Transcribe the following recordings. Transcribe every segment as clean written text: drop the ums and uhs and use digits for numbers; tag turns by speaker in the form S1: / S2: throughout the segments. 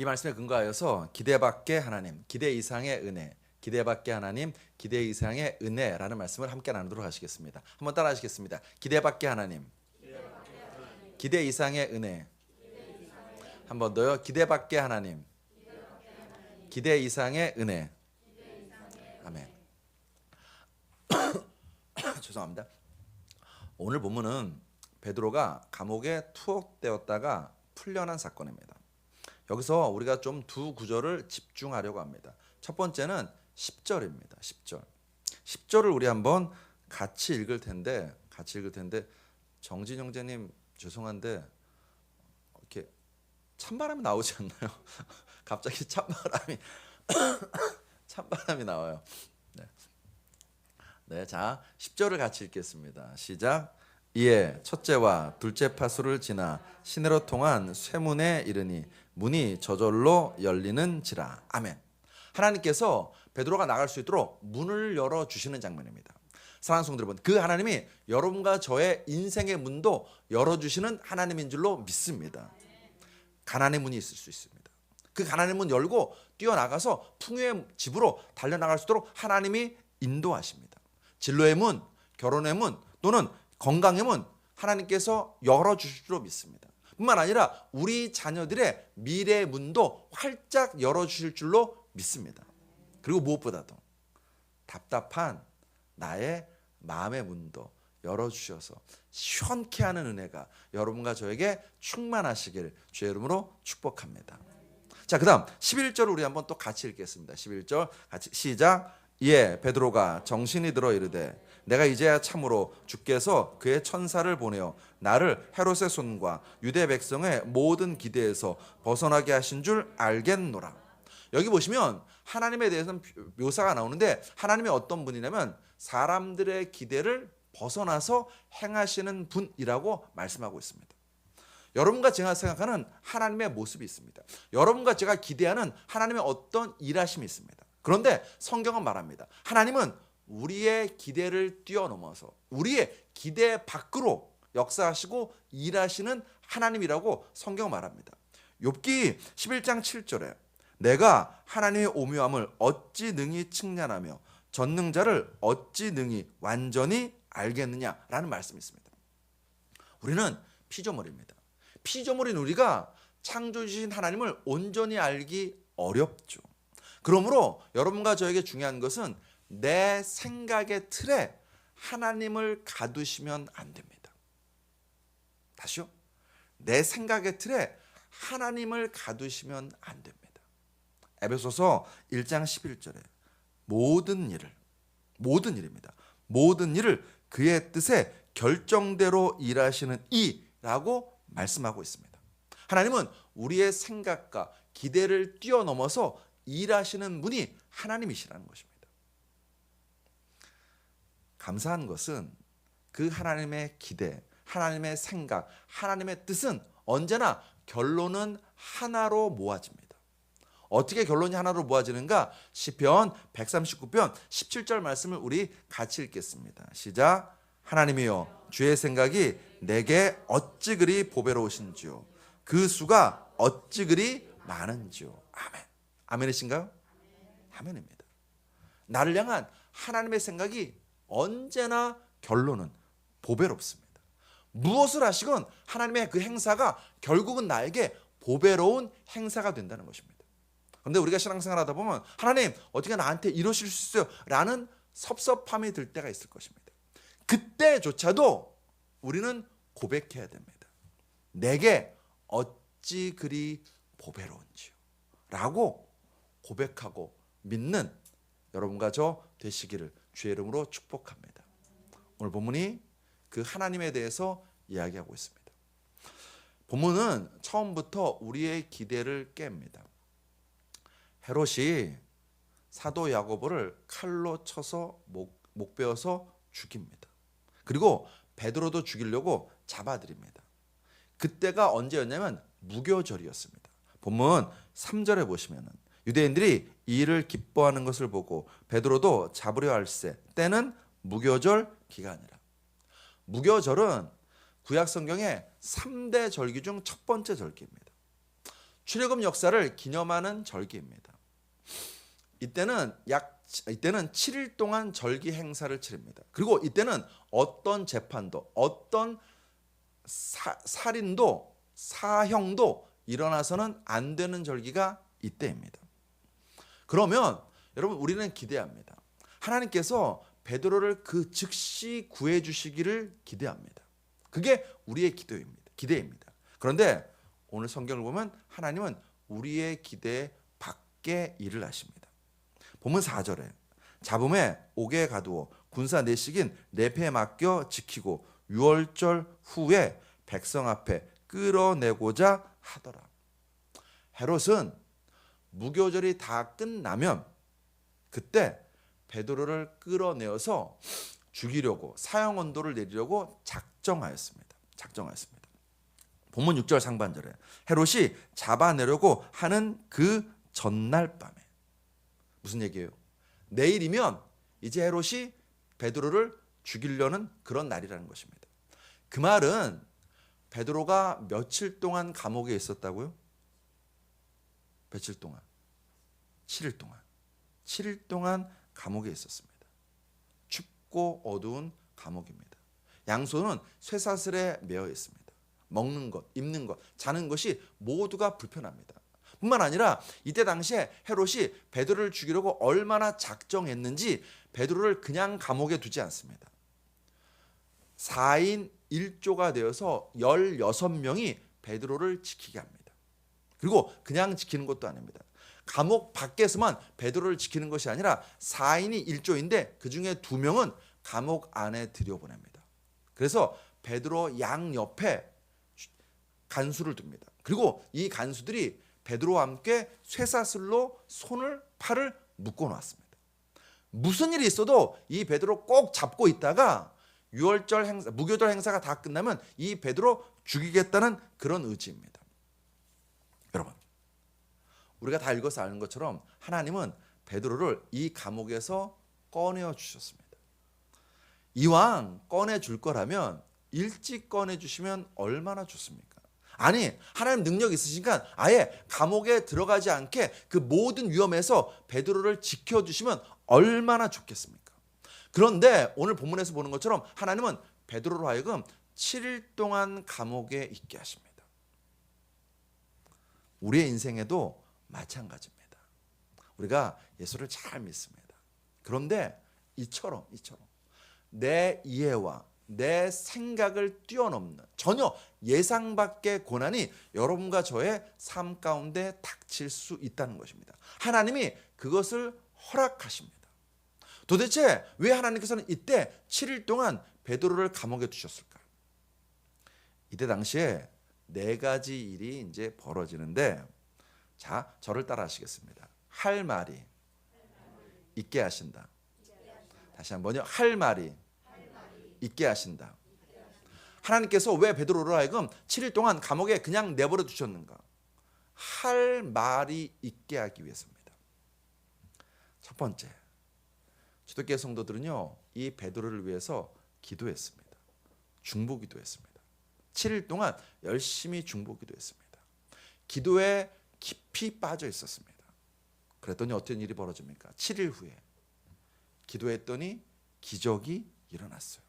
S1: 이 말씀에 근거하여서 기대 밖의 하나님, 기대 이상의 은혜, 기대 밖의 하나님, 기대 이상의 은혜라는 말씀을 함께 나누도록 하시겠습니다. 한번 따라 하시겠습니다. 기대 밖의 하나님, 기대 이상의 은혜. 한 번 더요. 기대 밖의 하나님, 기대 이상의 은혜. 아멘. 죄송합니다. 오늘 본문은 베드로가 감옥에 투옥되었다가 풀려난 사건입니다. 여기서 우리가 좀 두 구절을 집중하려고 합니다. 첫 번째는 10절입니다. 10절. 10절을 우리 한번 같이 읽을 텐데 정진 형제님 죄송한데 이렇게 찬바람이 나오지 않나요? 갑자기 찬바람이 나와요. 네, 자 10절을 같이 읽겠습니다. 시작. 이에 첫째와 둘째 파수를 지나 시내로 통한 쇠문에 이르니 문이 저절로 열리는지라. 아멘. 하나님께서 베드로가 나갈 수 있도록 문을 열어주시는 장면입니다. 사랑하는 성도 여러분, 그 하나님이 여러분과 저의 인생의 문도 열어주시는 하나님인 줄로 믿습니다. 가난의 문이 있을 수 있습니다. 그 가난의 문 열고 뛰어나가서 풍요의 집으로 달려나갈 수 있도록 하나님이 인도하십니다. 진로의 문, 결혼의 문 또는 건강의 문 하나님께서 열어주실 줄로 믿습니다. 뿐만 아니라 우리 자녀들의 미래의 문도 활짝 열어주실 줄로 믿습니다. 그리고 무엇보다도 답답한 나의 마음의 문도 열어주셔서 시원케 하는 은혜가 여러분과 저에게 충만하시길 주의 이름으로 축복합니다. 자, 그 다음 11절을 우리 한번 또 같이 읽겠습니다. 11절 같이 시작. 이에 베드로가 정신이 들어 이르되 내가 이제야 참으로 주께서 그의 천사를 보내어 나를 헤롯의 손과 유대 백성의 모든 기대에서 벗어나게 하신 줄 알겠노라. 여기 보시면 하나님에 대해서는 묘사가 나오는데 하나님이 어떤 분이냐면 사람들의 기대를 벗어나서 행하시는 분이라고 말씀하고 있습니다. 여러분과 제가 생각하는 하나님의 모습이 있습니다. 여러분과 제가 기대하는 하나님의 어떤 일하심이 있습니다. 그런데 성경은 말합니다. 하나님은 우리의 기대를 뛰어넘어서 우리의 기대 밖으로 역사하시고 일하시는 하나님이라고 성경은 말합니다. 욥기 11장 7절에 내가 하나님의 오묘함을 어찌 능히 측량하며 전능자를 어찌 능히 완전히 알겠느냐라는 말씀이 있습니다. 우리는 피조물입니다. 피조물인 우리가 창조주신 하나님을 온전히 알기 어렵죠. 그러므로 여러분과 저에게 중요한 것은 내 생각의 틀에 하나님을 가두시면 안 됩니다. 다시요. 내 생각의 틀에 하나님을 가두시면 안 됩니다. 에베소서 1장 11절에 모든 일입니다. 모든 일을 그의 뜻에 결정대로 일하시는 이라고 말씀하고 있습니다. 하나님은 우리의 생각과 기대를 뛰어넘어서 일하시는 분이 하나님이시라는 것입니다. 감사한 것은 그 하나님의 기대, 하나님의 생각, 하나님의 뜻은 언제나 결론은 하나로 모아집니다. 어떻게 결론이 하나로 모아지는가? 시편 139편 17절 말씀을 우리 같이 읽겠습니다. 시작. 하나님이여 주의 생각이 내게 어찌 그리 보배로우신지요 그 수가 어찌 그리 많은지요. 아멘. 아멘이신가요? 아멘입니다. 나를 향한 하나님의 생각이 언제나 결론은 보배롭습니다. 무엇을 하시건 하나님의 그 행사가 결국은 나에게 보배로운 행사가 된다는 것입니다. 그런데 우리가 신앙생활 하다 보면 하나님 어떻게 나한테 이러실 수 있어요? 라는 섭섭함이 들 때가 있을 것입니다. 그때조차도 우리는 고백해야 됩니다. 내게 어찌 그리 보배로운지요 라고 고백하고 믿는 여러분과 저 되시기를 주의 이름으로 축복합니다. 오늘 본문이 그 하나님에 대해서 이야기하고 있습니다. 본문은 처음부터 우리의 기대를 깹니다. 헤롯이 사도 야고보를 칼로 쳐서 목 베어서 죽입니다. 그리고 베드로도 죽이려고 잡아들입니다. 그때가 언제였냐면 무교절이었습니다. 본문 3절에 보시면 유대인들이 이 일을 기뻐하는 것을 보고 베드로도 잡으려 할세 때는 무교절 기간이라. 무교절은 구약 성경의 3대 절기 중 첫 번째 절기입니다. 출애굽 역사를 기념하는 절기입니다. 이때는 7일 동안 절기 행사를 치릅니다. 그리고 이때는 어떤 재판도, 어떤 살인도, 사형도 일어나서는 안 되는 절기가 이때입니다. 그러면 여러분, 우리는 기대합니다. 하나님께서 베드로를 그 즉시 구해 주시기를 기대합니다. 그게 우리의 기대입니다. 그런데 오늘 성경을 보면 하나님은 우리의 기대 밖에 일을 하십니다. 본문 4절에 잡음에 옥에 가두어 군사 내식인 네페에 맡겨 지키고 유월절 후에 백성 앞에 끌어내고자 하더라. 헤롯은 무교절이 다 끝나면 그때 베드로를 끌어내어서 죽이려고, 사형 언도를 내리려고 작정하였습니다. 본문 6절 상반절에 헤롯이 잡아내려고 하는 그 전날 밤에, 무슨 얘기예요? 내일이면 이제 헤롯이 베드로를 죽이려는 그런 날이라는 것입니다. 그 말은 베드로가 며칠 동안 감옥에 있었다고요? 며칠 동안? 7일 동안. 7일 동안 감옥에 있었습니다. 춥고 어두운 감옥입니다. 양손은 쇠사슬에 매어 있습니다. 먹는 것, 입는 것, 자는 것이 모두가 불편합니다. 뿐만 아니라 이때 당시에 헤롯이 베드로를 죽이려고 얼마나 작정했는지 베드로를 그냥 감옥에 두지 않습니다. 4인 1조가 되어서 16명이 베드로를 지키게 합니다. 그리고 그냥 지키는 것도 아닙니다. 감옥 밖에서만 베드로를 지키는 것이 아니라 4인이 1조인데 그중에 2명은 감옥 안에 들여보냅니다. 그래서 베드로 양옆에 간수를 둡니다. 그리고 이 간수들이 베드로와 함께 쇠사슬로 손을 팔을 묶어 놨습니다. 무슨 일이 있어도 이 베드로 꼭 잡고 있다가 유월절 행사, 무교절 행사가 다 끝나면 이 베드로 죽이겠다는 그런 의지입니다. 여러분, 우리가 다 읽어서 아는 것처럼 하나님은 베드로를 이 감옥에서 꺼내어 주셨습니다. 이왕 꺼내 줄 거라면 일찍 꺼내 주시면 얼마나 좋습니까? 아니, 하나님 능력 있으시니까 아예 감옥에 들어가지 않게 그 모든 위험에서 베드로를 지켜주시면 얼마나 좋겠습니까? 그런데 오늘 본문에서 보는 것처럼 하나님은 베드로로 하여금 7일 동안 감옥에 있게 하십니다. 우리의 인생에도 마찬가지입니다. 우리가 예수를 잘 믿습니다. 그런데 이처럼 내 이해와 내 생각을 뛰어넘는 전혀 예상 밖의 고난이 여러분과 저의 삶 가운데 닥칠 수 있다는 것입니다. 하나님이 그것을 허락하십니다. 도대체 왜 하나님께서는 이때 7일 동안 베드로를 감옥에 두셨을까요? 이때 당시에 4가지 일이 이제 벌어지는데, 자, 저를 따라 하시겠습니다. 할 말이 있게 하신다. 다시 한번요. 할 말이 있게 하신다. 하나님께서 왜 베드로를 하여금 7일 동안 감옥에 그냥 내버려 두셨는가? 할 말이 있게 하기 위해서입니다. 첫 번째, 주도교회 성도들은요, 이 베드로를 위해서 기도했습니다. 중보기도했습니다. 7일 동안 열심히 중보기도했습니다. 기도에 깊이 빠져 있었습니다. 그랬더니 어떤 일이 벌어집니까? 7일 후에 기도했더니 기적이 일어났어요.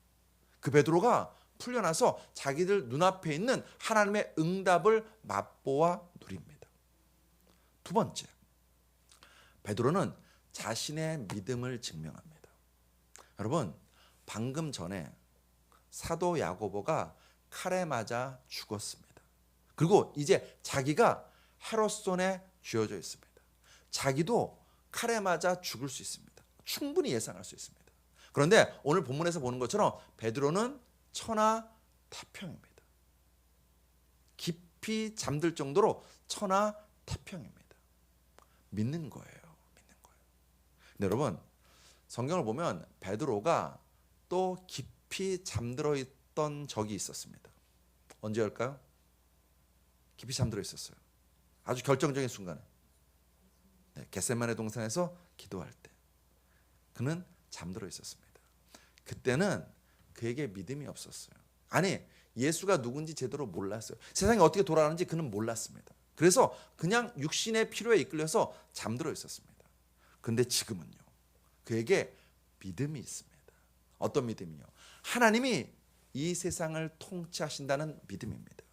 S1: 그 베드로가 풀려나서 자기들 눈앞에 있는 하나님의 응답을 맛보아 누립니다. 두 번째, 베드로는 자신의 믿음을 증명합니다. 여러분, 방금 전에 사도 야고보가 칼에 맞아 죽었습니다. 그리고 이제 자기가 헤롯 손에 쥐어져 있습니다. 자기도 칼에 맞아 죽을 수 있습니다. 충분히 예상할 수 있습니다. 그런데 오늘 본문에서 보는 것처럼 베드로는 천하태평입니다. 깊이 잠들 정도로 천하태평입니다. 믿는 거예요. 근데 여러분, 성경을 보면 베드로가 또 깊이 잠들어 있던 적이 있었습니다. 언제일까요? 깊이 잠들어 있었어요. 아주 결정적인 순간에. 겟세마네 동산에서 기도할 때 그는 잠들어 있었습니다. 그때는 그에게 믿음이 없었어요. 아니, 예수가 누군지 제대로 몰랐어요. 세상이 어떻게 돌아가는지 그는 몰랐습니다. 그래서 그냥 육신의 필요에 이끌려서 잠들어 있었습니다. 그런데 지금은요, 그에게 믿음이 있습니다. 어떤 믿음이요? 하나님이 이 세상을 통치하신다는 믿음입니다.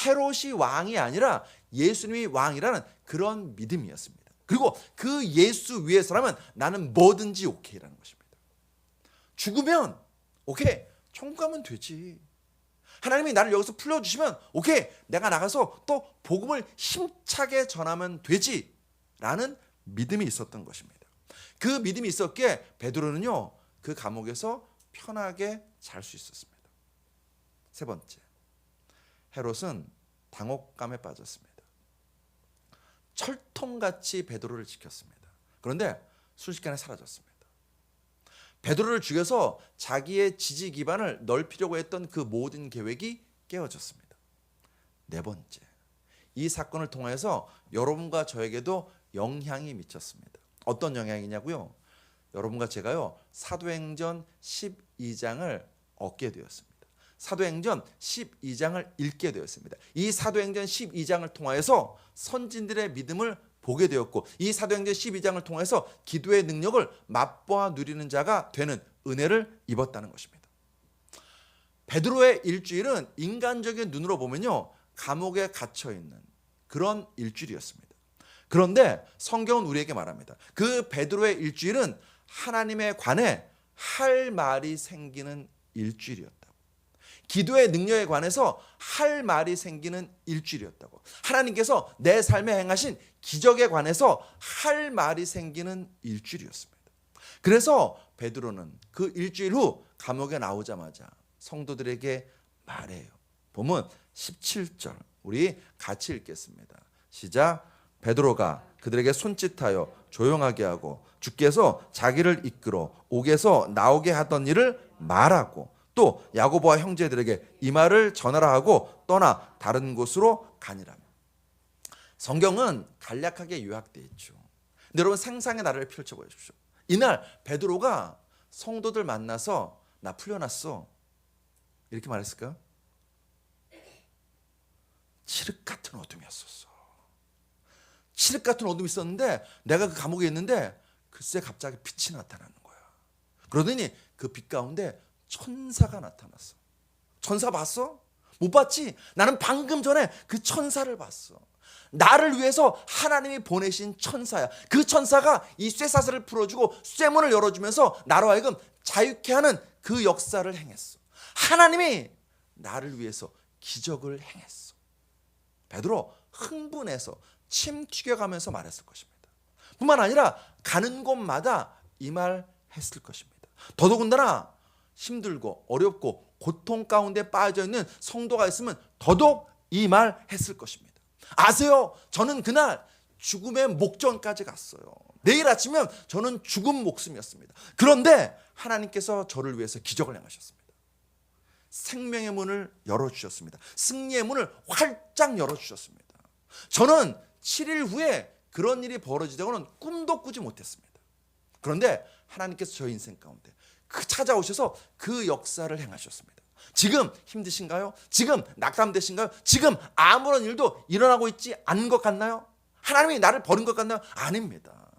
S1: 헤롯이 왕이 아니라 예수님이 왕이라는 그런 믿음이었습니다. 그리고 그 예수 위에서라면 나는 뭐든지 오케이라는 것입니다. 죽으면 오케이, 천국 가면 되지. 하나님이 나를 여기서 풀려주시면 오케이, 내가 나가서 또 복음을 힘차게 전하면 되지 라는 믿음이 있었던 것입니다. 그 믿음이 있었기에 베드로는요, 그 감옥에서 편하게 잘 수 있었습니다. 세 번째, 헤롯은 당혹감에 빠졌습니다. 철통같이 베드로를 지켰습니다. 그런데 순식간에 사라졌습니다. 베드로를 죽여서 자기의 지지 기반을 넓히려고 했던 그 모든 계획이 깨어졌습니다. 네 번째, 이 사건을 통해서 여러분과 저에게도 영향이 미쳤습니다. 어떤 영향이냐고요? 여러분과 제가요, 사도행전 12장을 얻게 되었습니다. 사도행전 12장을 읽게 되었습니다. 이 사도행전 12장을 통하여서 선진들의 믿음을 보게 되었고, 이 사도행전 12장을 통해서 기도의 능력을 맛보아 누리는 자가 되는 은혜를 입었다는 것입니다. 베드로의 일주일은 인간적인 눈으로 보면요, 감옥에 갇혀 있는 그런 일주일이었습니다. 그런데 성경은 우리에게 말합니다. 그 베드로의 일주일은 하나님에 관해 할 말이 생기는 일주일이었다고. 기도의 능력에 관해서 할 말이 생기는 일주일이었다고. 하나님께서 내 삶에 행하신 기적에 관해서 할 말이 생기는 일주일이었습니다. 그래서 베드로는 그 일주일 후 감옥에 나오자마자 성도들에게 말해요. 보면 17절 우리 같이 읽겠습니다. 시작. 베드로가 그들에게 손짓하여 조용하게 하고 주께서 자기를 이끌어 옥에서 나오게 하던 일을 말하고 또 야고보와 형제들에게 이 말을 전하라 하고 떠나 다른 곳으로 가니라. 성경은 간략하게 요약되어 있죠. 근데 여러분, 상상의 나라를 펼쳐보십시오. 이날 베드로가 성도들 만나서 나 풀려났어 이렇게 말했을까요? 칠흑 같은 어둠이었었어. 칠흑 같은 어둠이 있었는데 내가 그 감옥에 있는데 글쎄 갑자기 빛이 나타나는 거야. 그러더니 그 빛 가운데 천사가 나타났어. 천사 봤어? 못 봤지? 나는 방금 전에 그 천사를 봤어. 나를 위해서 하나님이 보내신 천사야. 그 천사가 이 쇠사슬을 풀어주고 쇠문을 열어주면서 나로 하여금 자유케 하는 그 역사를 행했어. 하나님이 나를 위해서 기적을 행했어. 베드로 흥분해서 침 튀겨가면서 말했을 것입니다. 뿐만 아니라 가는 곳마다 이 말 했을 것입니다. 더더군다나 힘들고 어렵고 고통 가운데 빠져있는 성도가 있으면 더더욱 이 말 했을 것입니다. 아세요? 저는 그날 죽음의 목전까지 갔어요. 내일 아침이면 저는 죽은 목숨이었습니다. 그런데 하나님께서 저를 위해서 기적을 행하셨습니다. 생명의 문을 열어주셨습니다. 승리의 문을 활짝 열어주셨습니다. 저는 7일 후에 그런 일이 벌어지다고는 꿈도 꾸지 못했습니다. 그런데 하나님께서 저희 인생 가운데 찾아오셔서 그 역사를 행하셨습니다. 지금 힘드신가요? 지금 낙담되신가요? 지금 아무런 일도 일어나고 있지 않은 것 같나요? 하나님이 나를 버린 것 같나요? 아닙니다.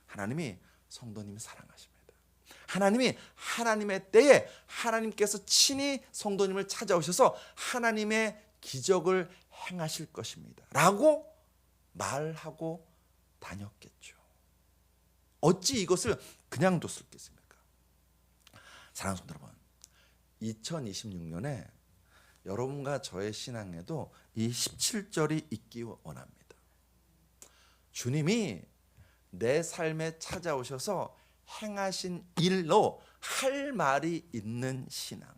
S1: 하나님이 성도님을 사랑하십니다. 하나님이 하나님의 때에 하나님께서 친히 성도님을 찾아오셔서 하나님의 기적을 행하실 것입니다 라고 말하고 다녔겠죠. 어찌 이것을 그냥 뒀겠습니까? 사랑하는 성도 여러분, 2026년에 여러분과 저의 신앙에도 이 17절이 있기 원합니다. 주님이 내 삶에 찾아오셔서 행하신 일로 할 말이 있는 신앙,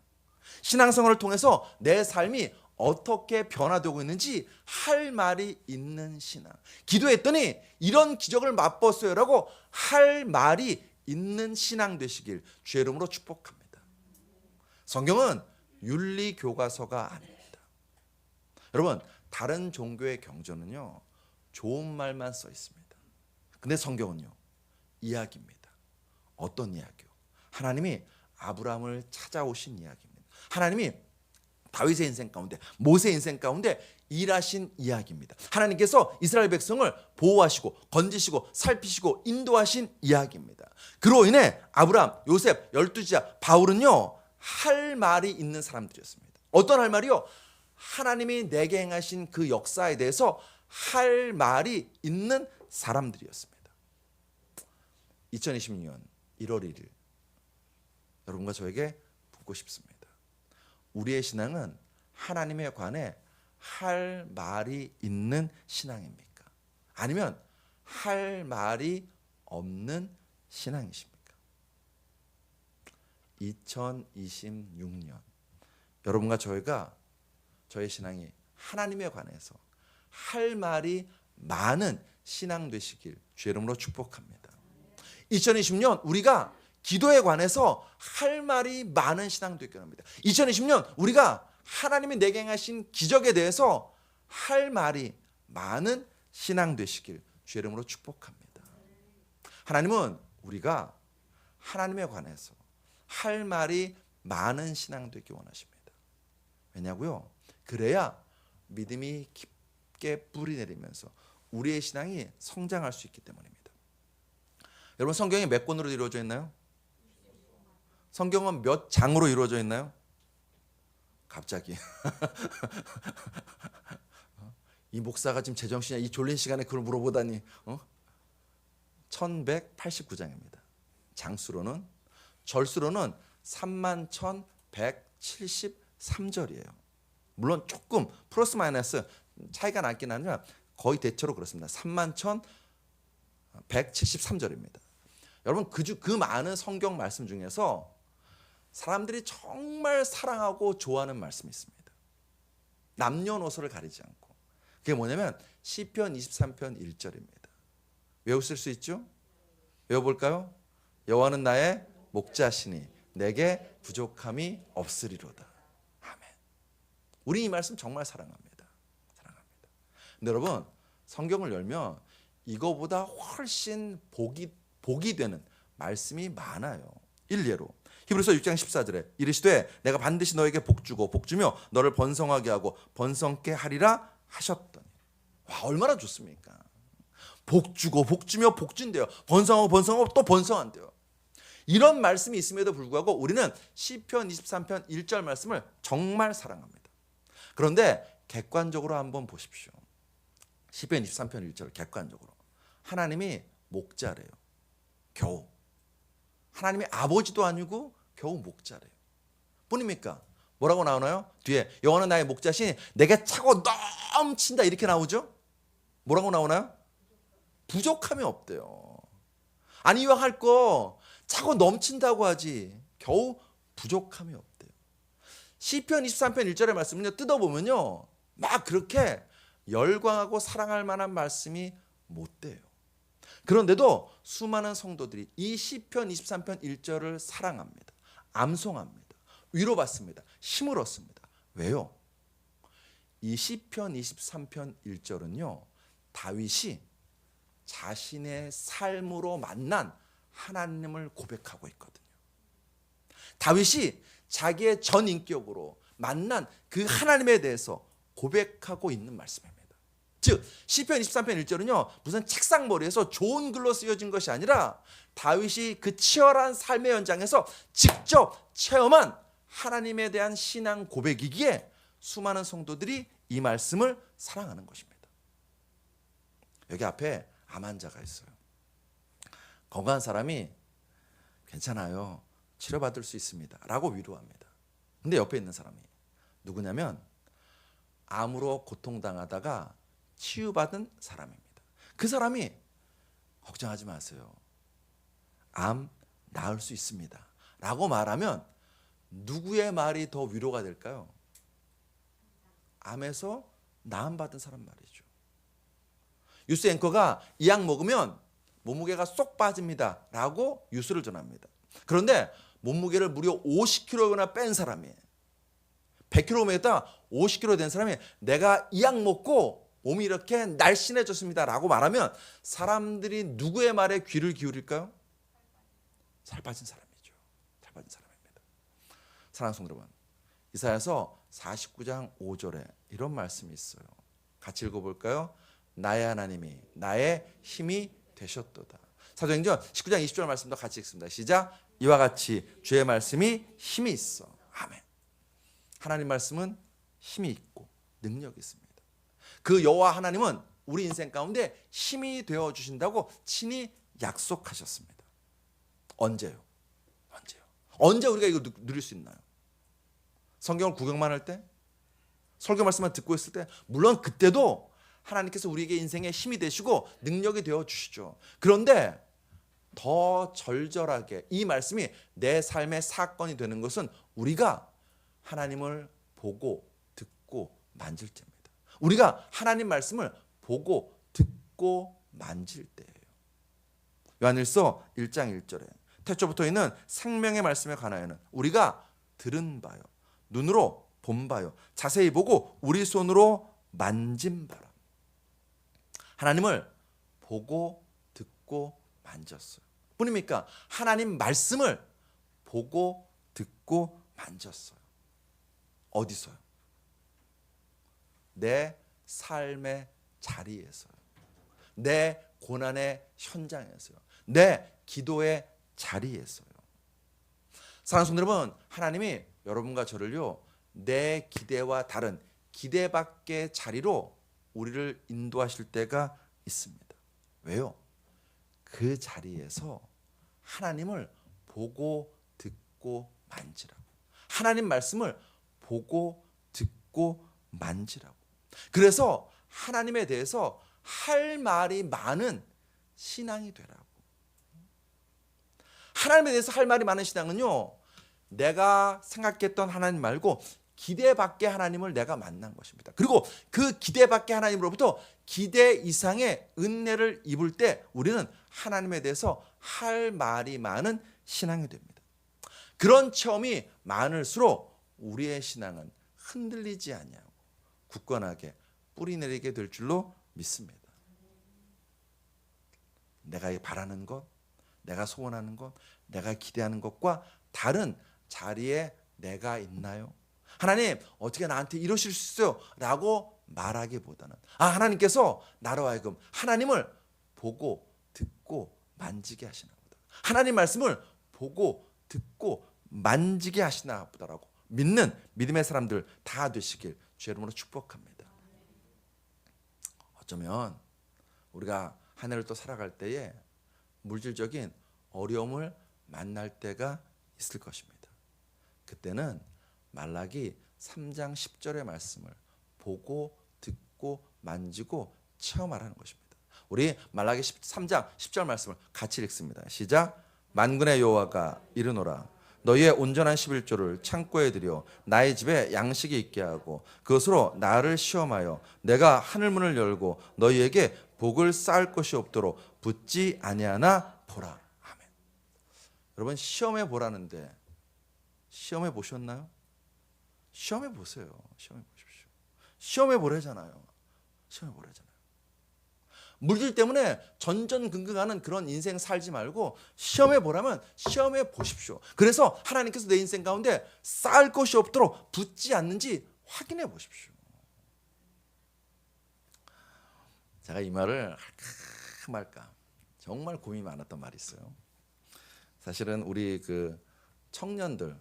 S1: 신앙생활을 통해서 내 삶이 어떻게 변화되고 있는지 할 말이 있는 신앙. 기도했더니 이런 기적을 맛봤어요라고 할 말이 있는 신앙 되시길 주의 이름으로 축복합니다. 성경은 윤리교과서가 아닙니다. 여러분, 다른 종교의 경전은요 좋은 말만 써 있습니다. 근데 성경은요 이야기입니다. 어떤 이야기요? 하나님이 아브라함을 찾아오신 이야기입니다. 하나님이 다윗의 인생 가운데, 모세의 인생 가운데 일하신 이야기입니다. 하나님께서 이스라엘 백성을 보호하시고 건지시고 살피시고 인도하신 이야기입니다. 그로 인해 아브라함, 요셉, 12지파, 바울은요 할 말이 있는 사람들이었습니다. 어떤 할 말이요? 하나님이 내게 행하신 그 역사에 대해서 할 말이 있는 사람들이었습니다. 2026년 1월 1일 여러분과 저에게 묻고 싶습니다. 우리의 신앙은 하나님에 관해 할 말이 있는 신앙입니까? 아니면 할 말이 없는 신앙이십니까? 2026년 여러분과 저의 신앙이 하나님에 관해서 할 말이 많은 신앙 되시길 주의 이름으로 축복합니다. 2020년 우리가 기도에 관해서 할 말이 많은 신앙 되길 합니다. 2020년 우리가 하나님이 내게 행하신 기적에 대해서 할 말이 많은 신앙 되시길 주의 이름으로 축복합니다. 하나님은 우리가 하나님에 관해서 할 말이 많은 신앙 되기 원하십니다. 왜냐고요? 그래야 믿음이 깊게 뿌리 내리면서 우리의 신앙이 성장할 수 있기 때문입니다. 여러분 성경이 몇 권으로 이루어져 있나요? 성경은 몇 장으로 이루어져 있나요? 갑자기 이 목사가 지금 제정신이야 이 졸린 시간에 그걸 물어보다니 1189장입니다. 장수로는 절수로는 31,173절이에요. 물론 조금 플러스 마이너스 차이가 나긴 하지만 거의 대체로 그렇습니다. 31,173절입니다. 여러분 그 많은 성경 말씀 중에서 사람들이 정말 사랑하고 좋아하는 말씀이 있습니다. 남녀노소를 가리지 않고. 그게 뭐냐면 시편 23편 1절입니다. 외우실 수 있죠? 외워볼까요? 여호와는 나의 목자시니 내게 부족함이 없으리로다. 아멘. 우리 이 말씀 정말 사랑합니다. 사랑합니다. 근데 여러분 성경을 열면 이거보다 훨씬 복이 되는 말씀이 많아요. 일례로 히브리서 6장 14절에 이르시되 내가 반드시 너에게 복주고 복주며 너를 번성하게 하고 번성케 하리라 하셨더니 와 얼마나 좋습니까? 복주고 복주며 복준대요. 번성하고 번성하고 또 번성한대요. 이런 말씀이 있음에도 불구하고 우리는 시편 23편 1절 말씀을 정말 사랑합니다. 그런데 객관적으로 한번 보십시오. 시편 23편 1절 객관적으로 하나님이 목자래요. 겨우 하나님이 아버지도 아니고 겨우 목자래요. 뿐입니까? 뭐라고 나오나요? 뒤에 여호와는 나의 목자시니 내게 차고 넘친다 이렇게 나오죠? 뭐라고 나오나요? 부족함이 없대요. 아니 이왕 할 거 차고 넘친다고 하지 겨우 부족함이 없대요. 시편 23편 1절의 말씀은요 뜯어보면요 막 그렇게 열광하고 사랑할 만한 말씀이 못 돼요. 그런데도 수많은 성도들이 이 시편 23편 1절을 사랑합니다. 암송합니다. 위로받습니다. 힘을 얻습니다. 왜요? 이 시편 23편 1절은요 다윗이 자신의 삶으로 만난 하나님을 고백하고 있거든요. 다윗이 자기의 전인격으로 만난 그 하나님에 대해서 고백하고 있는 말씀입니다. 즉 시편 23편 1절은요 무슨 책상머리에서 좋은 글로 쓰여진 것이 아니라 다윗이 그 치열한 삶의 현장에서 직접 체험한 하나님에 대한 신앙 고백이기에 수많은 성도들이 이 말씀을 사랑하는 것입니다. 여기 앞에 암 환자가 있어요. 건강한 사람이 괜찮아요. 치료받을 수 있습니다. 라고 위로합니다. 근데 옆에 있는 사람이 누구냐면 암으로 고통당하다가 치유받은 사람입니다. 그 사람이 걱정하지 마세요. 암 나을 수 있습니다. 라고 말하면 누구의 말이 더 위로가 될까요? 암에서 나음받은 사람 말이죠. 뉴스 앵커가 이 약 먹으면 몸무게가 쏙 빠집니다. 라고 뉴스를 전합니다. 그런데 몸무게를 무려 50kg나 뺀 사람이 100kg에다 50kg 된 사람이 내가 이 약 먹고 몸이 이렇게 날씬해졌습니다. 라고 말하면 사람들이 누구의 말에 귀를 기울일까요? 살 빠진 사람이죠. 살 빠진 사람입니다. 사랑하는 성도 여러분, 이사야서 49장 5절에 이런 말씀이 있어요. 같이 읽어볼까요? 나의 하나님이 나의 힘이 되셨도다. 사도행전 19장 20절 말씀도 같이 읽습니다. 시작. 이와 같이 주의 말씀이 힘이 있어. 아멘. 하나님 말씀은 힘이 있고 능력이 있습니다. 그 여호와 하나님은 우리 인생 가운데 힘이 되어 주신다고 친히 약속하셨습니다. 언제요? 언제 우리가 이거 누릴 수 있나요? 성경을 구경만 할 때? 설교 말씀만 듣고 있을 때? 물론 그때도 하나님께서 우리에게 인생에 힘이 되시고 능력이 되어 주시죠. 그런데 더 절절하게 이 말씀이 내 삶의 사건이 되는 것은 우리가 하나님을 보고 듣고 만질 때입니다. 우리가 하나님 말씀을 보고 듣고 만질 때예요. 요한일서 1장 1절에 태초부터 있는 생명의 말씀에 관하여는 우리가 들은 바요, 눈으로 본 바요, 자세히 보고 우리 손으로 만진 바라. 하나님을 보고 듣고 만졌어요. 뿐입니까? 하나님 말씀을 보고 듣고 만졌어요. 어디서요? 내 삶의 자리에서요. 내 고난의 현장에서요. 내 기도의 자리에서요. 사랑하는 성도 여러분, 하나님이 여러분과 저를요, 내 기대와 다른 기대 밖의 자리로 우리를 인도하실 때가 있습니다. 왜요? 그 자리에서 하나님을 보고 듣고 만지라고. 하나님 말씀을 보고 듣고 만지라고. 그래서 하나님에 대해서 할 말이 많은 신앙이 되라고. 하나님에 대해서 할 말이 많은 신앙은요, 내가 생각했던 하나님 말고 기대 밖의 하나님을 내가 만난 것입니다. 그리고 그 기대 밖의 하나님으로부터 기대 이상의 은혜를 입을 때 우리는 하나님에 대해서 할 말이 많은 신앙이 됩니다. 그런 체험이 많을수록 우리의 신앙은 흔들리지 아니하고 굳건하게 뿌리내리게 될 줄로 믿습니다. 내가 바라는 것, 내가 소원하는 것, 내가 기대하는 것과 다른 자리에 내가 있나요? 하나님, 어떻게 나한테 이러실 수 있어요? 라고 말하기보다는 하나님께서 나로 하여금 하나님을 보고 듣고 만지게 하시나 보다. 하나님 말씀을 보고 듣고 만지게 하시나 보다라고 믿는 믿음의 사람들 다 되시길 주의 이름으로 축복합니다. 어쩌면 우리가 한 해를 또 살아갈 때에 물질적인 어려움을 만날 때가 있을 것입니다. 그때는 말라기 3장 10절의 말씀을 보고 듣고 만지고 체험하라는 것입니다. 우리 말라기 3장 10절 말씀을 같이 읽습니다. 시작. 만군의 여호와가 이르노라. 너희의 온전한 11조를 창고에 들여 나의 집에 양식이 있게 하고 그것으로 나를 시험하여 내가 하늘문을 열고 너희에게 복을 쌓을 것이 없도록 붙지 아니하나 보라. 아멘. 여러분, 시험해 보라는데 시험해 보셨나요? 시험해 보세요. 시험해 보십시오. 시험해 보래잖아요. 시험해 보래잖아요. 물질 때문에 전전긍긍하는 그런 인생 살지 말고 시험해 보라면 시험해 보십시오. 그래서 하나님께서 내 인생 가운데 쌓을 것이 없도록 붙지 않는지 확인해 보십시오. 제가 이 말을 할까 말까 정말 고민이 많았던 말이 있어요. 사실은 우리 그 청년들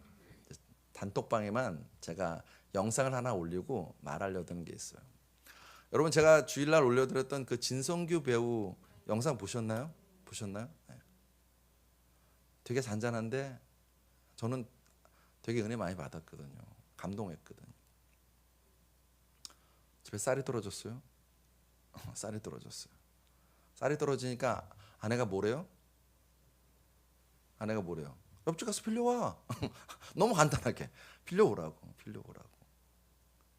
S1: 단톡방에만 제가 영상을 하나 올리고 말하려던 게 있어요. 여러분, 제가 주일날 올려드렸던 그 진성규 배우 영상 보셨나요? 네. 되게 잔잔한데 저는 되게 은혜 많이 받았거든요. 감동했거든요. 집에 쌀이 떨어졌어요. 쌀이 떨어졌어요. 쌀이 떨어지니까 아내가 뭐래요? 옆집 가서 빌려와. 너무 간단하게 빌려오라고.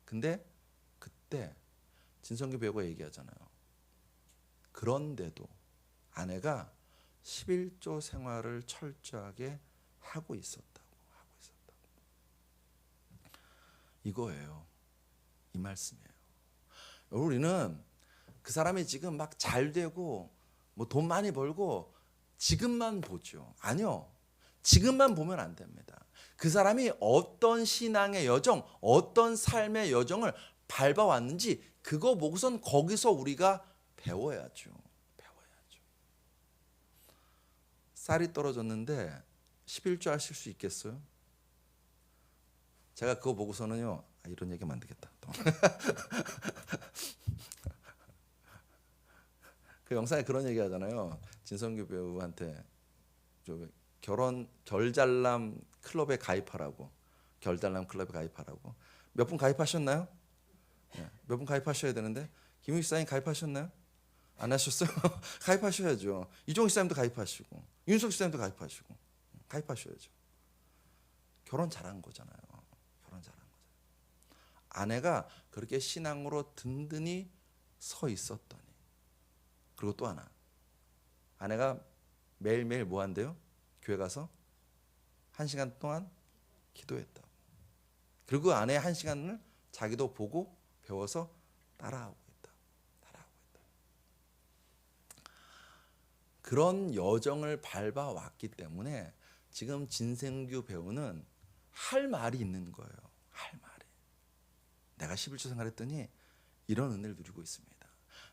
S1: 근데 그때 진성규 배우가 얘기하잖아요. 그런데도 아내가 11조 생활을 철저하게 하고 있었다고. 이거예요. 이 말씀이에요. 우리는 그 사람이 지금 막 잘 되고 뭐 돈 많이 벌고 지금만 보죠. 아니요. 지금만 보면 안 됩니다. 그 사람이 어떤 신앙의 여정, 어떤 삶의 여정을 밟아왔는지 그거 보고선 거기서 우리가 배워야죠. 쌀이 떨어졌는데 11조 하실 수 있겠어요? 제가 그거 보고서는요, 이런 얘기하면 안 되겠다. 그 영상에 그런 얘기 하잖아요. 진성규 배우한테 결잘남 클럽에 가입하라고. 결잘남 클럽에 가입하라고. 몇 분 가입하셨나요? 네, 몇 분 가입하셔야 되는데 김용식 사님 가입하셨나요? 안 하셨어요? 가입하셔야죠. 이종희 사님도 가입하시고 윤석 사님도 가입하시고 가입하셔야죠. 결혼 잘한 거잖아요. 결혼 잘한 거잖아요. 아내가 그렇게 신앙으로 든든히 서 있었더니, 그리고 또 하나, 아내가 매일매일 뭐 한대요? 교회 가서 1시간 동안 기도했다고. 그리고 아내의 1시간을 자기도 보고 배워서 따라하고 있다. 그런 여정을 밟아왔기 때문에 지금 진성규 배우는 할 말이 있는 거예요. 할 말이. 내가 11조 생활했더니 이런 은혜를 누리고 있습니다.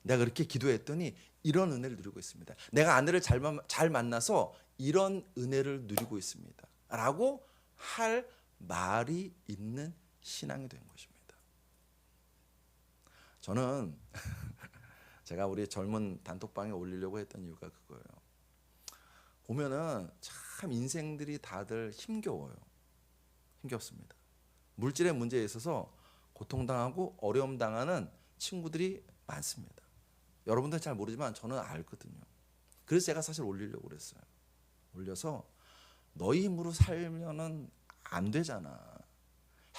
S1: 내가 그렇게 기도했더니 이런 은혜를 누리고 있습니다. 내가 아내를 잘 만나서 이런 은혜를 누리고 있습니다. 라고 할 말이 있는 신앙이 된 것입니다. 저는 제가 우리 젊은 단톡방에 올리려고 했던 이유가 그거예요. 보면은 참 인생들이 다들 힘겨워요. 힘겹습니다. 물질의 문제에 있어서 고통당하고 어려움 당하는 친구들이 많습니다. 여러분들은 잘 모르지만 저는 알거든요. 그래서 제가 사실 올리려고 그랬어요. 올려서 너희 힘으로 살면은 안 되잖아.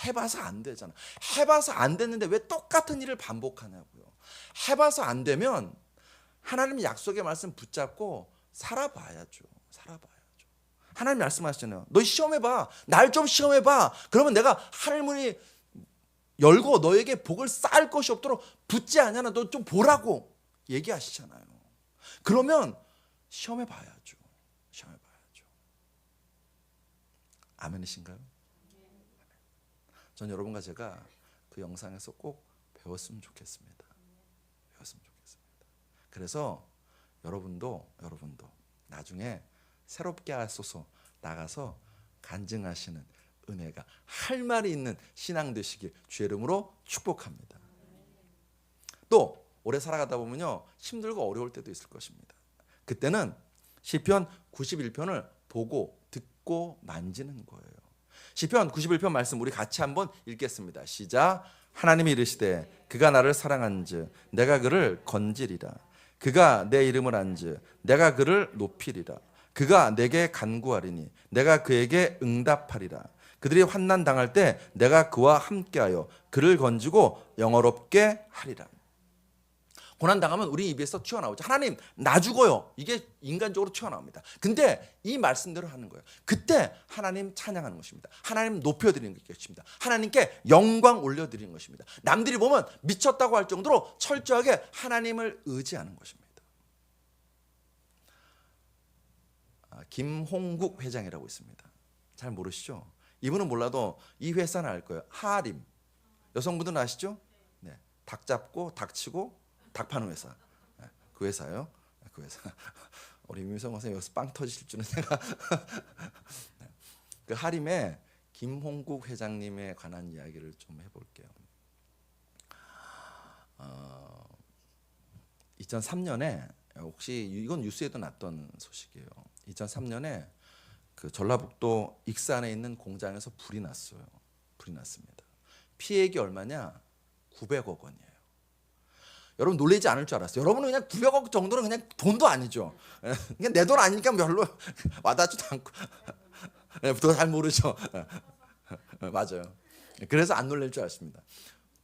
S1: 해봐서 안 되잖아. 해봐서 안 됐는데 왜 똑같은 일을 반복하냐고요. 해봐서 안 되면 하나님 약속의 말씀 붙잡고 살아봐야죠. 하나님 말씀하시잖아요. 너 시험해봐. 날 좀 시험해봐. 그러면 내가 하늘문이 열고 너에게 복을 쌓을 것이 없도록 붙지 않냐나 너 좀 보라고 얘기하시잖아요. 그러면 시험해봐야죠. 아멘이신가요? 전 여러분과 제가 그 영상에서 꼭 배웠으면 좋겠습니다. 그래서 여러분도 나중에 새롭게 하소서 나가서 간증하시는 은혜가 할 말이 있는 신앙 되시길 주의 이름으로 축복합니다. 또 오래 살아가다 보면요, 힘들고 어려울 때도 있을 것입니다. 그때는 시편 91편을 보고 듣고 만지는 거예요. 시편 91편 말씀 우리 같이 한번 읽겠습니다. 시작. 하나님이 이르시되 그가 나를 사랑한즉 내가 그를 건지리라. 그가 내 이름을 안즉 내가 그를 높이리라. 그가 내게 간구하리니 내가 그에게 응답하리라. 그들이 환난 당할 때 내가 그와 함께하여 그를 건지고 영화롭게 하리라. 고난 당하면 우리 입에서 튀어나오죠. 하나님 나 죽어요. 이게 인간적으로 튀어나옵니다. 근데 이 말씀대로 하는 거예요. 그때 하나님 찬양하는 것입니다. 하나님 높여드리는 것입니다. 하나님께 영광 올려드리는 것입니다. 남들이 보면 미쳤다고 할 정도로 철저하게 하나님을 의지하는 것입니다. 김홍국 회장이라고 있습니다. 잘 모르시죠? 이분은 몰라도 이 회사는 알 거예요. 하림. 여성분들은 아시죠? 네. 닭 잡고 닭 치고 닭 파는 회사. 그 회사요. 그 회사. 우리 유민성 선생님 여기서 빵 터지실 줄은 내가. 그 하림의 김홍국 회장님에 관한 이야기를 좀 해볼게요. 2003년에 혹시 이건 뉴스에도 났던 소식이에요. 2003년에 그 전라북도 익산에 있는 공장에서 불이 났어요. 불이 났습니다. 피해액이 얼마냐? 900억 원이에요. 여러분 놀라지 않을 줄 알았어요. 여러분은 그냥 900억 정도는 그냥 돈도 아니죠. 그냥 내 돈 아니니까 별로 와닿지도 않고. 더 잘 모르죠. 맞아요. 그래서 안 놀랄 줄 알았습니다.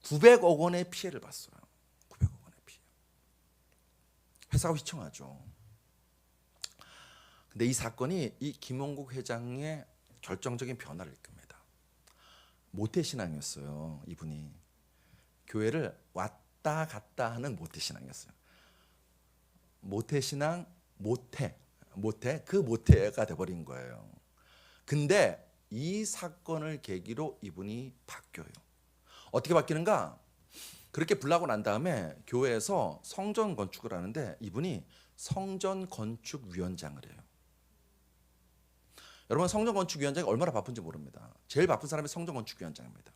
S1: 900억 원의 피해를 봤어요. 900억 원의 피해. 회사가 휘청하죠. 근데 이 사건이 이 김홍국 회장의 결정적인 변화를 이끕니다. 모태신앙이었어요. 이분이 교회를 왔다 갔다 하는 모태신앙이었어요. 모태신앙 모태 그 모태가 돼버린 거예요. 근데 이 사건을 계기로 이분이 바뀌어요. 어떻게 바뀌는가? 그렇게 불나고 난 다음에 교회에서 성전 건축을 하는데 이분이 성전 건축 위원장을 해요. 여러분, 성전 건축 위원장이 얼마나 바쁜지 모릅니다. 제일 바쁜 사람이 성전 건축 위원장입니다.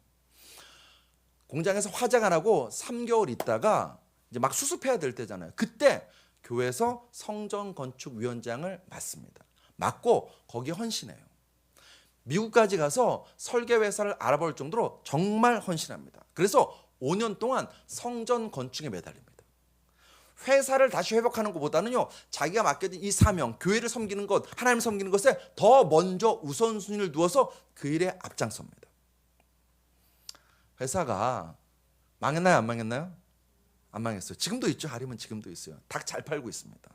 S1: 공장에서 화재가 나고 3개월 있다가 이제 막 수습해야 될 때잖아요. 그때 교회에서 성전 건축 위원장을 맡습니다. 맡고 거기에 헌신해요. 미국까지 가서 설계 회사를 알아볼 정도로 정말 헌신합니다. 그래서 5년 동안 성전 건축에 매달립니다. 회사를 다시 회복하는 것보다는요, 자기가 맡겨진 이 사명, 교회를 섬기는 것, 하나님을 섬기는 것에 더 먼저 우선순위를 두어서 그 일에 앞장섭니다. 회사가 망했나요, 안 망했나요? 안 망했어요. 지금도 있죠. 하림은 지금도 있어요. 닭 잘 팔고 있습니다.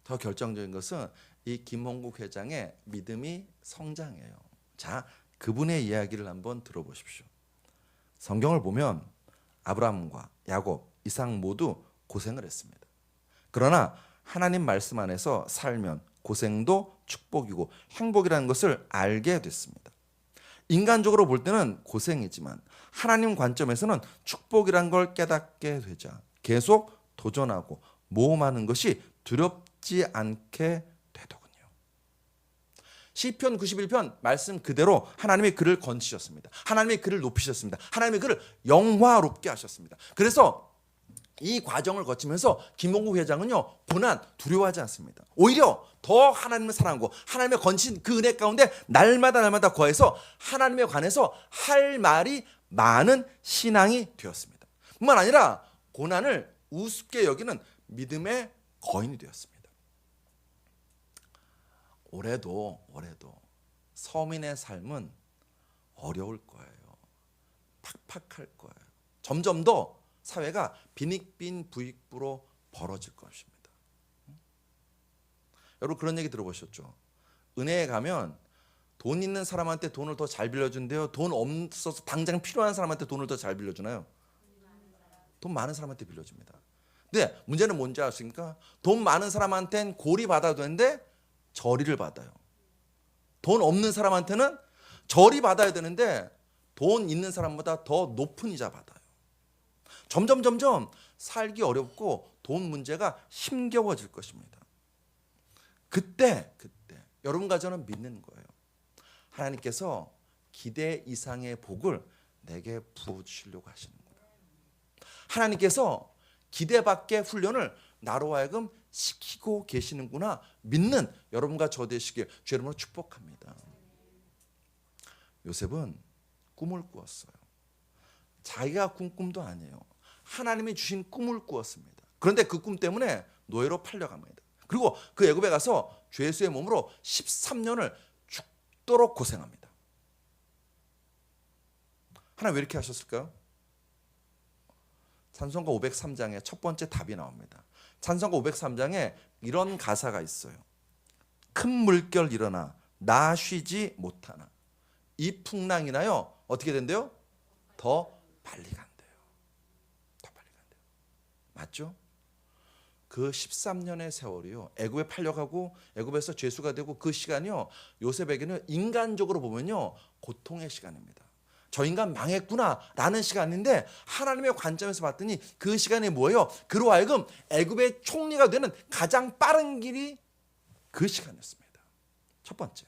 S1: 더 결정적인 것은 이 김홍국 회장의 믿음이 성장해요. 자, 그분의 이야기를 한번 들어보십시오. 성경을 보면 아브라함과 야곱, 이삭 모두 고생을 했습니다. 그러나 하나님 말씀 안에서 살면 고생도 축복이고 행복이라는 것을 알게 됐습니다. 인간적으로 볼 때는 고생이지만 하나님 관점에서는 축복이란 걸 깨닫게 되자 계속 도전하고 모험하는 것이 두렵지 않게 되더군요. 시편 91편 말씀 그대로 하나님이 그를 건지셨습니다. 하나님이 그를 높이셨습니다. 하나님이 그를 영화롭게 하셨습니다. 그래서 이 과정을 거치면서 김홍국 회장은요, 고난 두려워하지 않습니다. 오히려 더 하나님을 사랑하고 하나님의 건신 그 은혜 가운데 날마다 거해서 하나님에 관해서 할 말이 많은 신앙이 되었습니다. 뿐만 아니라 고난을 우습게 여기는 믿음의 거인이 되었습니다. 올해도 서민의 삶은 어려울 거예요. 팍팍할 거예요. 점점 더 사회가 빈익빈 부익부로 벌어질 것입니다. 여러분, 그런 얘기 들어보셨죠? 은혜에 가면 돈 있는 사람한테 돈을 더 잘 빌려준대요. 돈 없어서 당장 필요한 사람한테 돈을 더 잘 빌려주나요? 돈 많은 사람한테 빌려줍니다. 근데 문제는 뭔지 아십니까? 돈 많은 사람한테는 고리 받아도 되는데 저리를 받아요. 돈 없는 사람한테는 저리 받아야 되는데 돈 있는 사람보다 더 높은 이자 받아요. 점점 살기 어렵고 돈 문제가 힘겨워질 것입니다. 그때 여러분과 저는 믿는 거예요. 하나님께서 기대 이상의 복을 내게 부어주시려고 하시는 거예요. 하나님께서 기대 밖의 훈련을 나로 하여금 시키고 계시는구나 믿는 여러분과 저 되시길 주 이름으로 축복합니다. 요셉은 꿈을 꾸었어요. 자기가 꾼 꿈도 아니에요. 하나님이 주신 꿈을 꾸었습니다. 그런데 그 꿈 때문에 노예로 팔려갑니다. 그리고 그 애굽에 가서 죄수의 몸으로 13년을 죽도록 고생합니다. 하나님 왜 이렇게 하셨을까요? 찬송가 503장에 첫 번째 답이 나옵니다. 찬송가 503장에 이런 가사가 있어요. 큰 물결 일어나 나 쉬지 못하나 이 풍랑이나요 어떻게 된대요? 더 빨리 간대요. 더 빨리 간대요. 맞죠? 그 13년의 세월이요, 애굽에 팔려가고 애굽에서 죄수가 되고 그 시간이요, 요셉에게는 인간적으로 보면요 고통의 시간입니다. 저 인간 망했구나 라는 시간인데 하나님의 관점에서 봤더니 그 시간이 뭐예요? 그로 하여금 애굽의 총리가 되는 가장 빠른 길이 그 시간이었습니다. 첫 번째.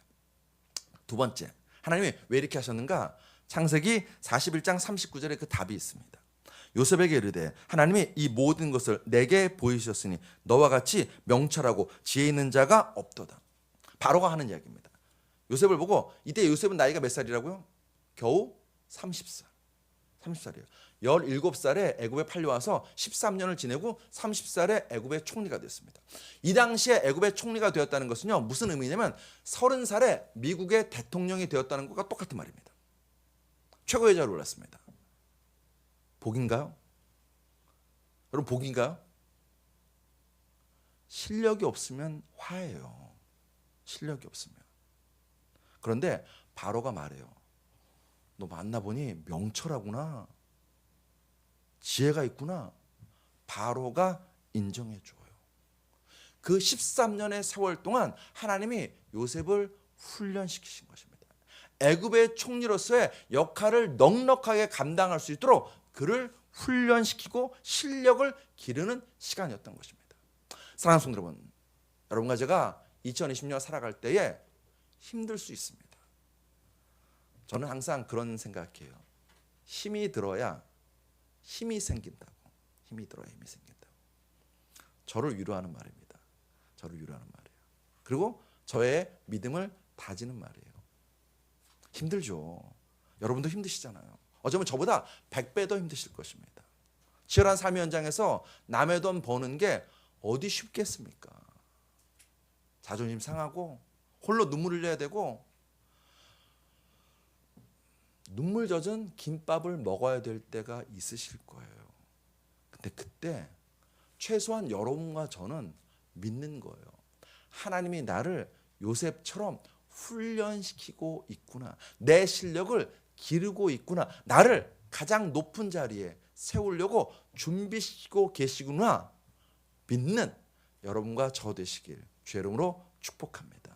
S1: 두 번째, 하나님이 왜 이렇게 하셨는가? 창세기 41장 39절에 그 답이 있습니다. 요셉에게 이르되 하나님이 이 모든 것을 내게 보이셨으니 너와 같이 명철하고 지혜 있는 자가 없도다. 바로가 하는 이야기입니다. 요셉을 보고, 이때 요셉은 나이가 몇 살이라고요? 겨우 30살. 30살이에요. 17살에 애굽에 팔려와서 13년을 지내고 30살에 애굽의 총리가 됐습니다. 이 당시에 애굽의 총리가 되었다는 것은요, 무슨 의미냐면 30살에 미국의 대통령이 되었다는 것과 똑같은 말입니다. 최고의 자리에 올랐습니다. 복인가요? 여러분, 복인가요? 실력이 없으면 화예요. 실력이 없으면. 그런데 바로가 말해요. 너 만나보니 명철하구나. 지혜가 있구나. 바로가 인정해줘요. 그 13년의 세월 동안 하나님이 요셉을 훈련시키신 것입니다. 애굽의 총리로서의 역할을 넉넉하게 감당할 수 있도록 그를 훈련시키고 실력을 기르는 시간이었던 것입니다. 사랑하는 성도 여러분, 여러분과 제가 2020년 살아갈 때에 힘들 수 있습니다. 저는 항상 그런 생각해요. 힘이 들어야 힘이 생긴다고. 힘이 들어야 힘이 생긴다고. 저를 위로하는 말입니다. 저를 위로하는 말이에요. 그리고 저의 믿음을 다지는 말이에요. 힘들죠. 여러분도 힘드시잖아요. 어쩌면 저보다 100배 더 힘드실 것입니다. 치열한 삶의 현장에서 남의 돈 버는 게 어디 쉽겠습니까? 자존심 상하고 홀로 눈물 흘려야 되고 눈물 젖은 김밥을 먹어야 될 때가 있으실 거예요. 근데 그때 최소한 여러분과 저는 믿는 거예요. 하나님이 나를 요셉처럼 훈련시키고 있구나. 내 실력을 기르고 있구나. 나를 가장 높은 자리에 세우려고 준비시키고 계시구나. 믿는 여러분과 저 되시길 주의 이름으로 축복합니다.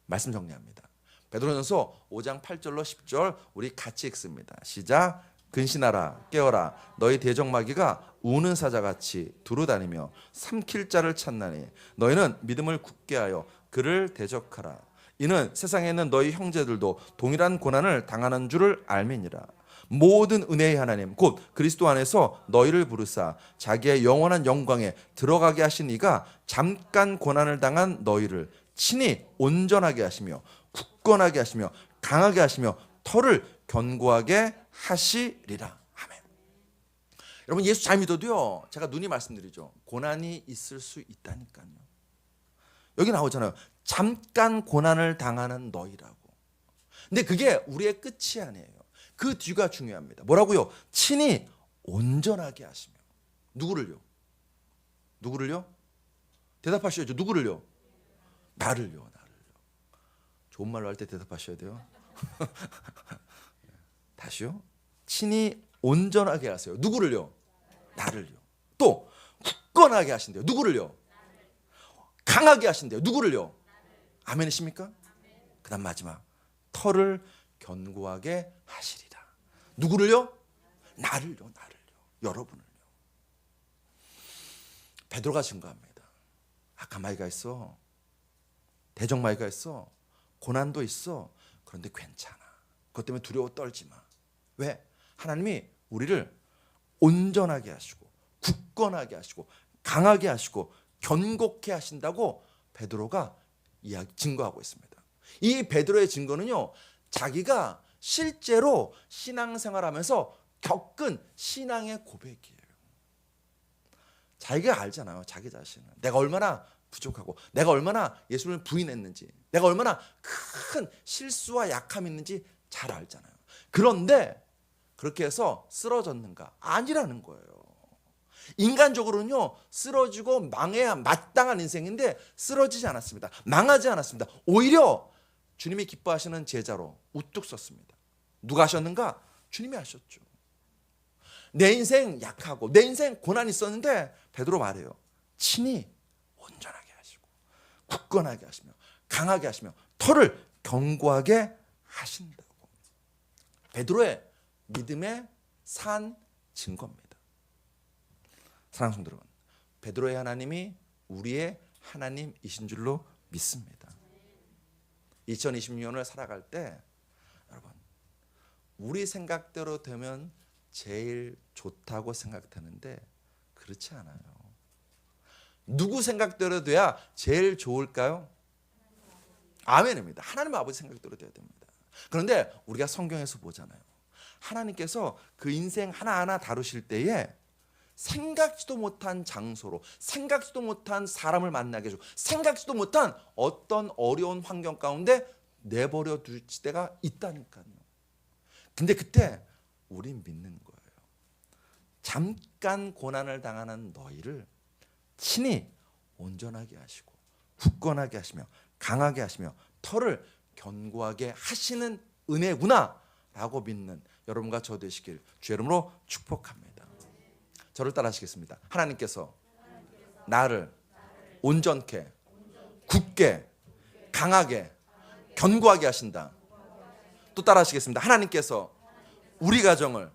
S1: 말씀 정리합니다. 베드로전서 5장 8절로 10절 우리 같이 읽습니다. 시작. 근신하라 깨어라 너희 대적마귀가 우는 사자같이 두루다니며 삼킬 자를 찾나니 너희는 믿음을 굳게 하여 그를 대적하라. 이는 세상에 있는 너희 형제들도 동일한 고난을 당하는 줄을 알미니라. 모든 은혜의 하나님 곧 그리스도 안에서 너희를 부르사 자기의 영원한 영광에 들어가게 하신 이가 잠깐 고난을 당한 너희를 친히 온전하게 하시며 굳건하게 하시며 강하게 하시며 털을 견고하게 하시리라. 아멘. 여러분 예수 잘 믿어도요, 제가 누이 말씀드리죠, 고난이 있을 수 있다니까요. 여기 나오잖아요. 잠깐 고난을 당하는 너희라고. 근데 그게 우리의 끝이 아니에요. 그 뒤가 중요합니다. 뭐라고요? 친히 온전하게 하시며. 누구를요? 누구를요? 대답하셔야죠. 누구를요? 나를요. 좋은 말로 할 때 대답하셔야 돼요. 다시요. 친히 온전하게 하세요. 누구를요? 나를요. 또 굳건하게 하신대요. 누구를요? 강하게 하신대요. 누구를요? 아멘이십니까? 그 다음 마지막 털을 견고하게 하시리라. 누구를요? 나를요. 여러분을요. 베드로가 증거합니다. 아카마이가 있어. 대적마이가 있어. 고난도 있어. 그런데 괜찮아. 그것 때문에 두려워 떨지 마. 왜? 하나님이 우리를 온전하게 하시고 굳건하게 하시고 강하게 하시고 견고케 하신다고 베드로가 증거하고 있습니다. 이 베드로의 증거는요, 자기가 실제로 신앙생활하면서 겪은 신앙의 고백이에요. 자기가 알잖아요. 자기 자신을. 내가 얼마나 부족하고 내가 얼마나 예수를 부인했는지, 내가 얼마나 큰 실수와 약함이 있는지 잘 알잖아요. 그런데 그렇게 해서 쓰러졌는가? 아니라는 거예요. 인간적으로는요, 쓰러지고 망해야 마땅한 인생인데 쓰러지지 않았습니다. 망하지 않았습니다. 오히려 주님이 기뻐하시는 제자로 우뚝 섰습니다. 누가 하셨는가? 주님이 하셨죠. 내 인생 약하고 내 인생 고난이 있었는데 베드로 말해요. 친히 온전하게 하시고 굳건하게 하시며 강하게 하시며 털을 견고하게 하신다고. 베드로의 믿음의 산 증거입니다. 사랑하는 성도 여러분, 베드로의 하나님이 우리의 하나님이신 줄로 믿습니다. 2020년을 살아갈 때 여러분, 우리 생각대로 되면 제일 좋다고 생각되는데 그렇지 않아요. 누구 생각대로 돼야 제일 좋을까요? 아멘입니다. 하나님 아버지 생각대로 돼야 됩니다. 그런데 우리가 성경에서 보잖아요. 하나님께서 그 인생 하나하나 다루실 때에 생각지도 못한 장소로, 생각지도 못한 사람을 만나게 해주고, 생각지도 못한 어떤 어려운 환경 가운데 내버려 둘 때가 있다니까요. 근데 그때 우린 믿는 거예요. 잠깐 고난을 당하는 너희를 친히 온전하게 하시고 굳건하게 하시며 강하게 하시며 털을 견고하게 하시는 은혜구나 라고 믿는 여러분과 저 되시길 주의 이름으로 축복합니다. 저를 따라하시겠습니다. 하나님께서 나를 온전케 굳게 강하게 견고하게 하신다. 또 따라하시겠습니다. 하나님께서 우리 가정을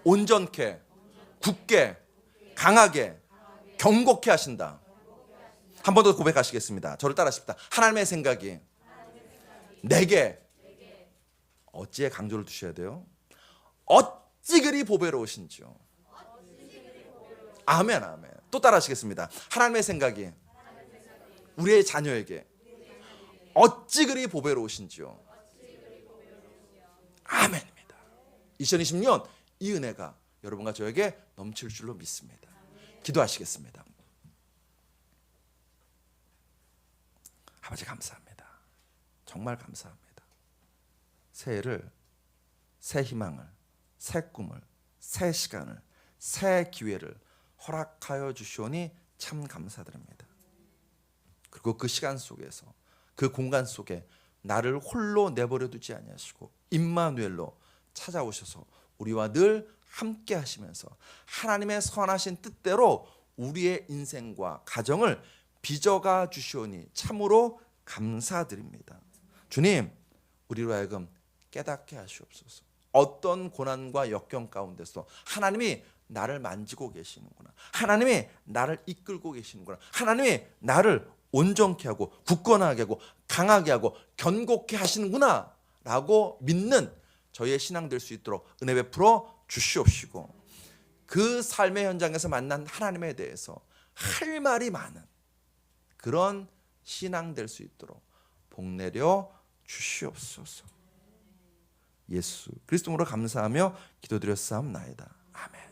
S1: 온전케, 굳게, 강하게, 견고케 하신다. 한 번 더 고백하시겠습니다. 저를 따라하십니다. 하나님의 생각이 내게 어찌에 강조를 두셔야 돼요? 어찌 그리 보배로우신지요. 아멘, 아멘. 또 따라하시겠습니다. 하나님의 생각이 우리의 자녀에게 어찌 그리 보배로우신지요. 아멘입니다. 2020년 이 은혜가 여러분과 저에게 넘칠 줄로 믿습니다. 기도하시겠습니다. 아버지 감사합니다. 정말 감사합니다. 새해를, 새 희망을, 새 꿈을, 새 시간을, 새 기회를 허락하여 주시오니 참 감사드립니다. 그리고 그 시간 속에서, 그 공간 속에 나를 홀로 내버려 두지 아니하시고 임마누엘로 찾아오셔서 우리와 늘 함께 하시면서 하나님의 선하신 뜻대로 우리의 인생과 가정을 빚어가 주시오니 참으로 감사드립니다. 주님, 우리로 하여금 깨닫게 하시옵소서. 어떤 고난과 역경 가운데서 하나님이 나를 만지고 계시는구나. 하나님이 나를 이끌고 계시는구나. 하나님이 나를 온전케 하고 굳건하게 하고 강하게 하고 견고케 하시는구나 라고 믿는 저희의 신앙 될 수 있도록 은혜 베풀어 주시옵시고, 그 삶의 현장에서 만난 하나님에 대해서 할 말이 많은 그런 신앙 될 수 있도록 복내려 주시옵소서. 예수 그리스도로 감사하며 기도드렸사옵나이다. 아멘.